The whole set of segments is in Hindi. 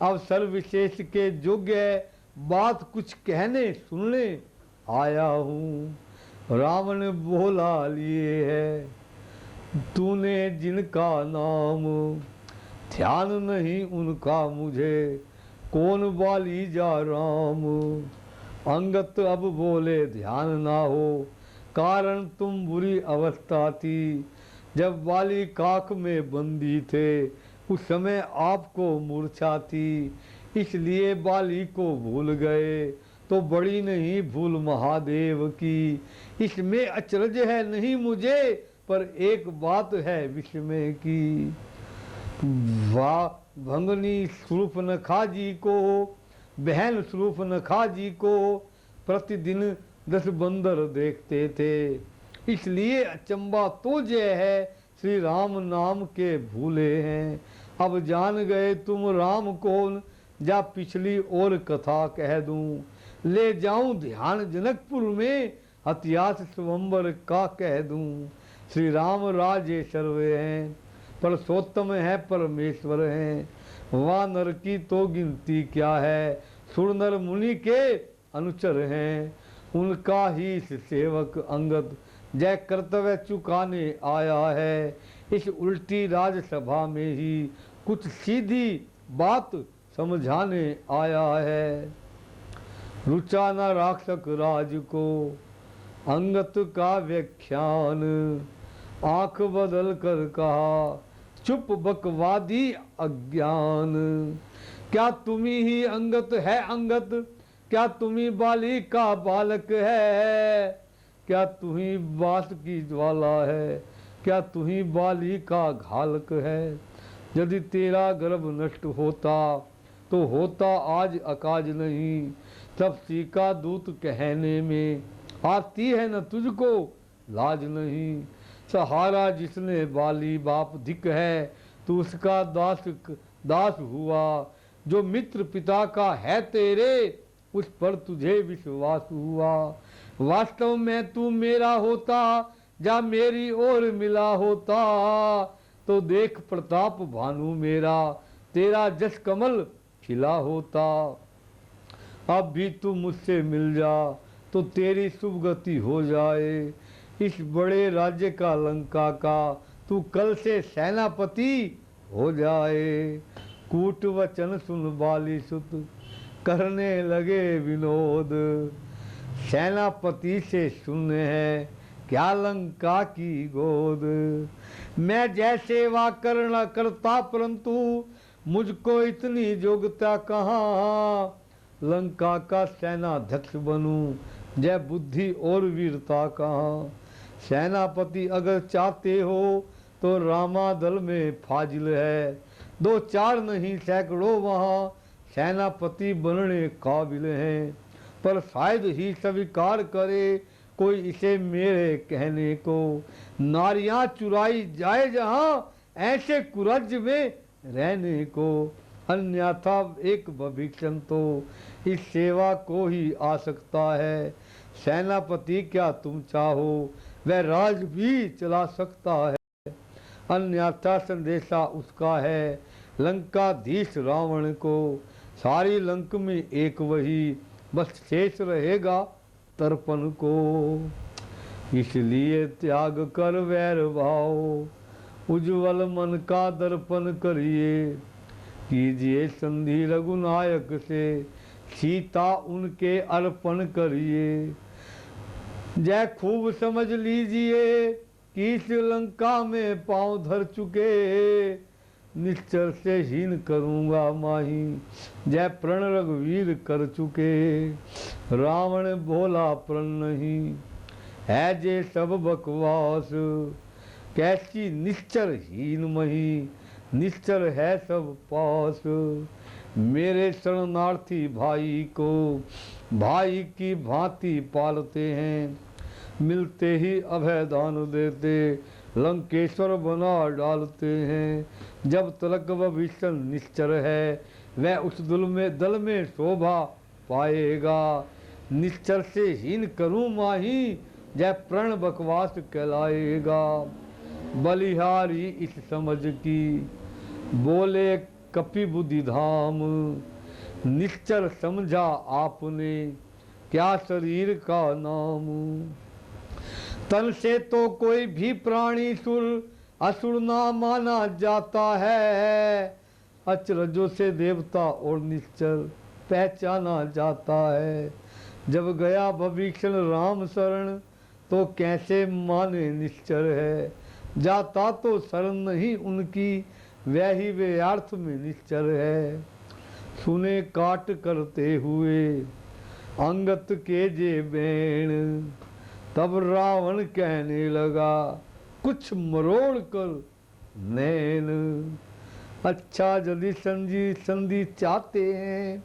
अवसर विशेष के योग्य बात कुछ कहने सुनने आया हूँ। राम ने बोला लिए है तूने जिनका नाम, ध्यान नहीं उनका मुझे कौन बाली जा राम। अंगत अब बोले ध्यान ना हो, कारण तुम बुरी अवस्था थी। जब बाली काख में बंदी थे उस समय आपको मूर्छा थी, इसलिए बाली को भूल गए तो बड़ी नहीं भूल महादेव की। इसमें अचरज है नहीं मुझे, पर एक बात है विस्मय की। वाह भंगनी शूर्पणखा जी को, बहन शूर्पणखा जी को प्रतिदिन 10 बंदर देखते थे, इसलिए अचंबा तो जय है श्री राम नाम के भूले हैं। अब जान गए तुम राम कौन, जा पिछली और कथा कह दूं। ले जाऊं ध्यान जनकपुर में, इतिहास स्वयंवर का कह दूं। श्री राम राजे सर्वे हैं, परसोत्तम है परमेश्वर हैं। वानर की तो गिनती क्या है, सुरनर मुनि के अनुचर हैं। उनका ही सेवक अंगद जय कर्तव्य चुकाने आया है। इस उल्टी राजसभा में ही कुछ सीधी बात समझाने आया है। रुचा न राक्षक राज को अंगत का व्याख्यान, आंख बदल कर कहा चुप बकवादी अज्ञान। क्या तुम्ही ही अंगत है अंगत, क्या तुम्ही बाली का बालक है। क्या तुम्ही बास की ज्वाला है, क्या तुम्ही बाली का घालक है। यदि तेरा गर्भ नष्ट होता तो होता आज अकाज नहीं। तपसी का दूत कहने में आती है न तुझको लाज नहीं। सहारा जिसने बाली बाप धिक है, तो उसका दास हुआ। जो मित्र पिता का है तेरे, उस पर तुझे विश्वास हुआ। वास्तव में तू मेरा होता, जा मेरी ओर मिला होता। तो देख प्रताप भानु मेरा, तेरा जस कमल खिला होता। अब भी तू मुझसे मिल जा, तो तेरी शुभ गति हो जाए। इस बड़े राज्य का लंका का तू कल से सेनापति हो जाए। कूट वचन सुन बाली सुत करने लगे विनोद। सेनापति से सुनने है क्या लंका की गोद। मैं जैसे वा करना करता, परंतु मुझको इतनी योग्यता कहाँ। लंका का सेनाध्यक्ष बनूं, जय बुद्धि और वीरता कहाँ। सेनापति अगर चाहते हो तो रामादल में फाजिल है। 2-4 नहीं सैकड़ों वहाँ सेनापति बनने काबिल हैं। पर शायद ही स्वीकार करे कोई इसे मेरे कहने को। नारियां चुराई जाए जहाँ, ऐसे कुरज में रहने को। अन्यथा एक भविष्य तो इस सेवा को ही आ सकता है। सेनापति क्या तुम चाहो, वह राज भी चला सकता है। अन्यथा संदेशा उसका है लंकाधीश रावण को। सारी लंक में एक वही बस शेष रहेगा तर्पण को। इसलिए त्याग कर वैर भाव, उज्ज्वल मन का दर्पण करिए। कीजिए संधि रघुनायक से, सीता उनके अर्पण करिए। जय खूब समझ लीजिए कि इस लंका में पांव धर चुके। निश्चर से हीन करूंगा माही, जय प्रण रघुवीर कर चुके। रावण बोला प्रण नहीं है जे सब बकवास। कैसी निश्चर हीन मही, निश्चर है सब पास। मेरे शरणार्थी भाई को भाई की भांति पालते हैं। मिलते ही अभय दान देते, लंकेश्वर बना डालते हैं। जब तलक भविष्य निश्चर है, वह उस दल में शोभा पाएगा। निश्चर से हीन करूं माही, जय प्रण बकवास कहलाएगा। बलिहारी इस समझ की बोले कपि बुद्धि धाम, निश्चल समझा आपने क्या शरीर का नाम। तन से तो कोई भी प्राणी सुर असुर ना माना जाता है, अचरजों से देवता और निश्चल पहचाना जाता है। जब गया भविष्य राम शरण तो कैसे माने निश्चर है, जाता तो शरण नहीं उनकी वह ही वे अर्थ में निश्चर है। सुने काट करते हुए अंगत के जे बैण, तब रावण कहने लगा कुछ मरोड़ कर नैन। अच्छा यदि संधि चाहते हैं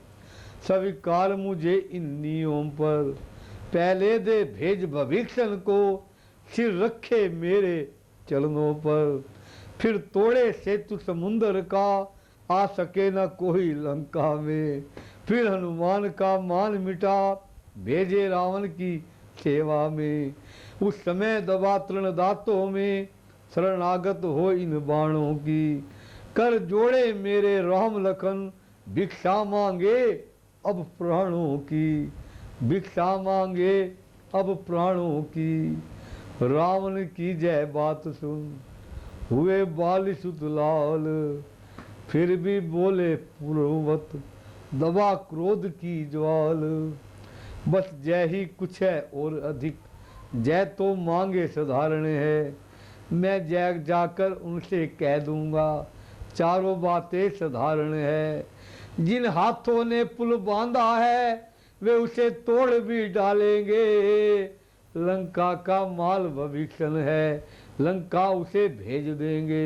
स्वीकार मुझे इन नियमों पर, पहले दे भेज भविष्य को सिर रखे मेरे चरणों पर। फिर तोड़े सेतु समुंदर का आ सके न कोई लंका में, फिर हनुमान का मान मिटा भेजे रावण की सेवा में। उस समय दबा तृण दांतों में शरणागत हो इन बाणों की, कर जोड़े मेरे राम लखन भिक्षा मांगे अब प्राणों की, भिक्षा मांगे अब प्राणों की। रावण की जय बात सुन हुए बाल सुत लाल, फिर भी बोले पूर्ववत दबा क्रोध की ज्वाल। बस जय ही कुछ है और अधिक, जय तो मांगे साधारण है। मैं जय जाकर उनसे कह दूंगा चारों बातें साधारण है। जिन हाथों ने पुल बांधा है वे उसे तोड़ भी डालेंगे, लंका का माल भविष्य है लंका उसे भेज देंगे।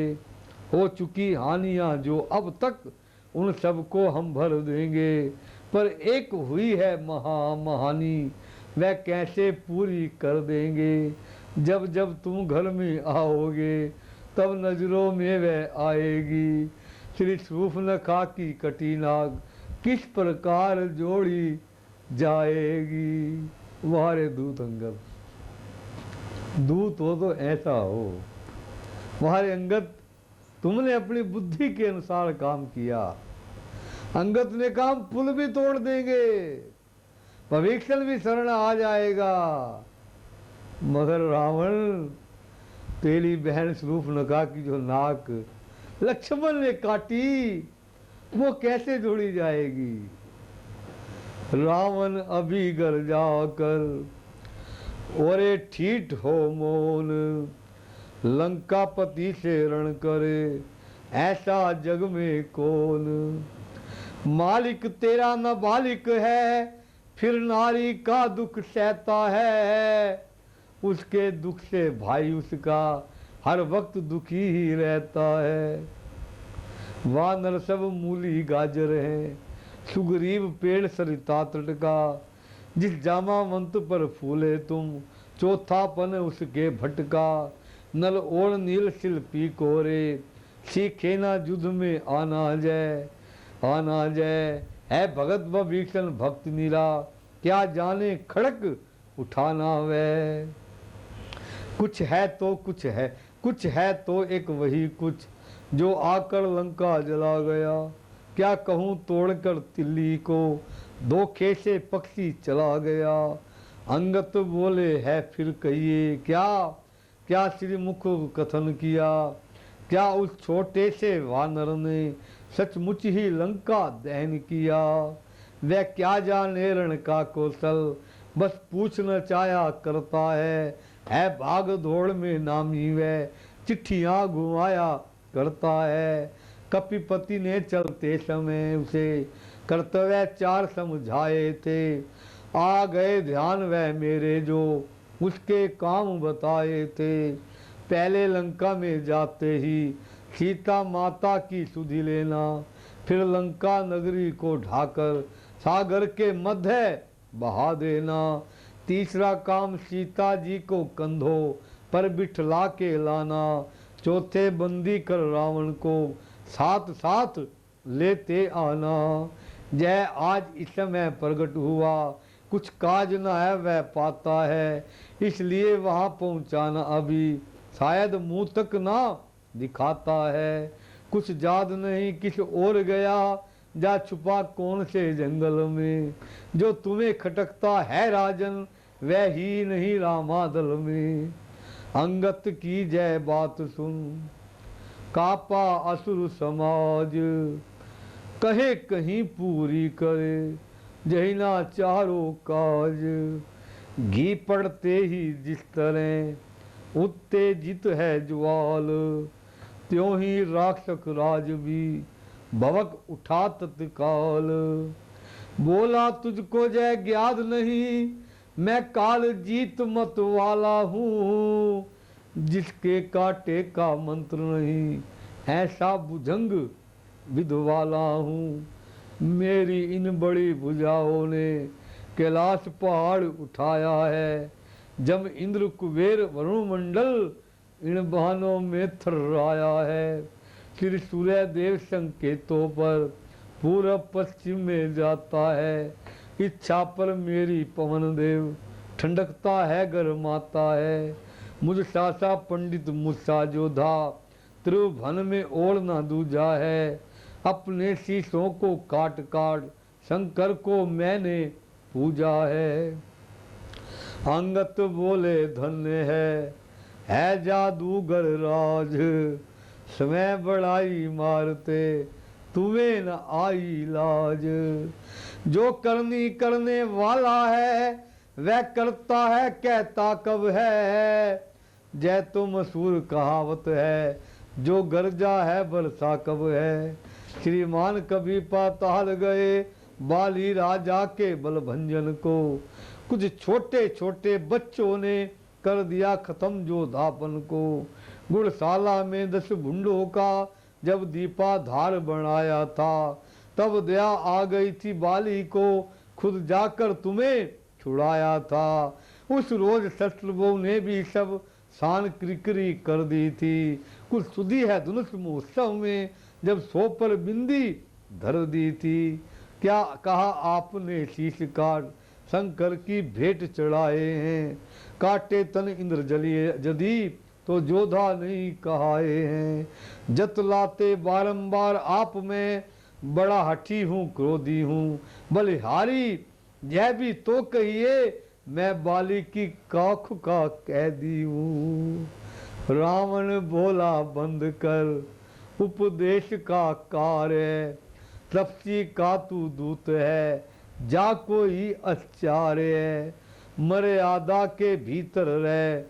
हो चुकी हानियां जो अब तक उन सबको हम भर देंगे, पर एक हुई है महाहानि वह कैसे पूरी कर देंगे। जब जब तुम घर में आओगे तब नजरों में वह आएगी, श्री शूर्पणखा की कटी नाग किस प्रकार जोड़ी जाएगी। तुम्हारे दूत अंगद, दूत हो तो ऐसा हो। तुम्हारे अंगद तुमने अपनी बुद्धि के अनुसार काम किया। अंगद ने कहा पुल भी तोड़ देंगे, भविष्य भी शरण आ जाएगा, मगर रावण तेरी बहन शूर्पणखा की जो नाक लक्ष्मण ने काटी वो कैसे जोड़ी जाएगी। रावण अभी घर जाकर ओरे ठीठ हो मौन, लंकापति से रण करे ऐसा जग में कौन। मालिक तेरा न बालिक है फिर नारी का दुख सहता है, उसके दुख से भाई उसका हर वक्त दुखी ही रहता है। वानर सब मूली गाजर हैं, सुग्रीव पेड़ सरिता तट का, जिस जामावंत पर फूले तुम चौथापन उसके भटका। नल और नील शिल्पी कोरे सीखे ना युद्ध में आना जय, आना जय है भगत भीषण भक्त नीरा, क्या जाने खड़क उठाना वह। कुछ है तो कुछ है, कुछ है तो एक वही कुछ जो आकर लंका जला गया। क्या कहूँ तोड़कर तिल्ली को धोखे से पक्षी चला गया। अंगत बोले है फिर कहिए क्या, क्या श्रीमुख कथन किया। क्या उस छोटे से वानर ने सचमुच ही लंका दहन किया। वह क्या जाने रण का कौशल बस पूछना चाहा करता है भाग दौड़ में नामी वह चिट्ठियां घुमाया करता है। कपिपति ने चलते समय उसे कर्तव्य चार समझाए थे, आ गए ध्यान वह मेरे जो उसके काम बताए थे। पहले लंका में जाते ही सीता माता की सुधि लेना, फिर लंका नगरी को ढाकर सागर के मध्य बहा देना। तीसरा काम सीता जी को कंधों पर बिठला के लाना, चौथे बंदी कर रावण को साथ साथ लेते आना। जय आज इस समय प्रकट हुआ कुछ काज न है वह पाता है, इसलिए वहां पहुंचाना अभी शायद मुंह तक ना दिखाता है। कुछ याद नहीं किस ओर गया, जा छुपा कौन से जंगल में। जो तुम्हें खटकता है राजन, वह ही नहीं रामादल में। अंगत की जय बात सुन, कापा असुर समाज। कहे कहीं पूरी करे, जहिना चारों काज। घी पड़ते ही जिस तरह उत्तेजित है ज्वाल, त्यों ही राक्षस राज भी भवक उठा तत्काल। बोला तुझको जय ज्ञात नहीं, मैं काल जीत मत वाला हूँ। जिसके काटे का मंत्र नहीं, ऐसा भुजंग विधवाला हूँ। मेरी इन बड़ी भुजाओं ने कैलाश पहाड़ उठाया है। जब इंद्र कुबेर वरुण मंडल इन बहानों में थर्राया है। फिर सूर्य देव संकेतों पर पूरब पश्चिम में जाता है। इच्छा पर मेरी पवन देव ठंडकता है गरमाता है। मुझ सासा पंडित मुझसा जोधा, त्रिभुवन में ओढ़ ना दूजा है। अपने शीशों को काट काट शंकर को मैंने पूजा है। अंगत बोले धन्य है जादूगर राज। समय बड़ाई मारते तुम्हें न आई लाज। जो करनी करने वाला है, वह करता है कहता कब है। जय तो मशहूर कहावत है, जो गरजा है बरसा कब है। श्रीमान कभी पाताल गए, बाली राजा के बलभंजन को। कुछ छोटे छोटे बच्चों ने कर दिया खत्म जोधापन को। गुड़शाला में 10 भुंडों का जब दीपाधार बनाया था, तब दया आ गई थी बाली को, खुद जाकर तुम्हें छुड़ाया था। उस रोज शस्त्रवों ने भी सब शान क्रिकरी कर दी थी। कुछ सुधी है धनुष महोत्सव में, जब 100 पर बिंदी धर दी थी। क्या कहा आपने शीश काट, शंकर की भेंट चढ़ाए हैं। काटे तन इंद्र जलिए यदि, तो जोधा नहीं कहाए हैं। जतलाते बारंबार आप में, बड़ा हठी हूँ क्रोधी हूँ। बलिहारी यह भी तो कहिए, मैं बाली की काख का कैदी हूँ। रावण बोला बंद कर उपदेश का कार्य, तपसी का तू दूत है, जा कोई आचार्य। मर्यादा के भीतर रह,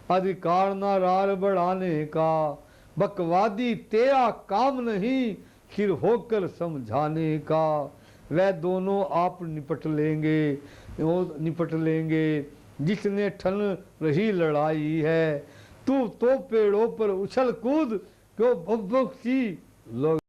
अधिकार न रार बढ़ाने का। बकवादी तेरा काम नहीं, सिर होकर समझाने का। वह दोनों आप निपट लेंगे, जिसने ठन रही लड़ाई है। तू तो पेड़ों पर उछल कूद, क्यों बकबक सी लोग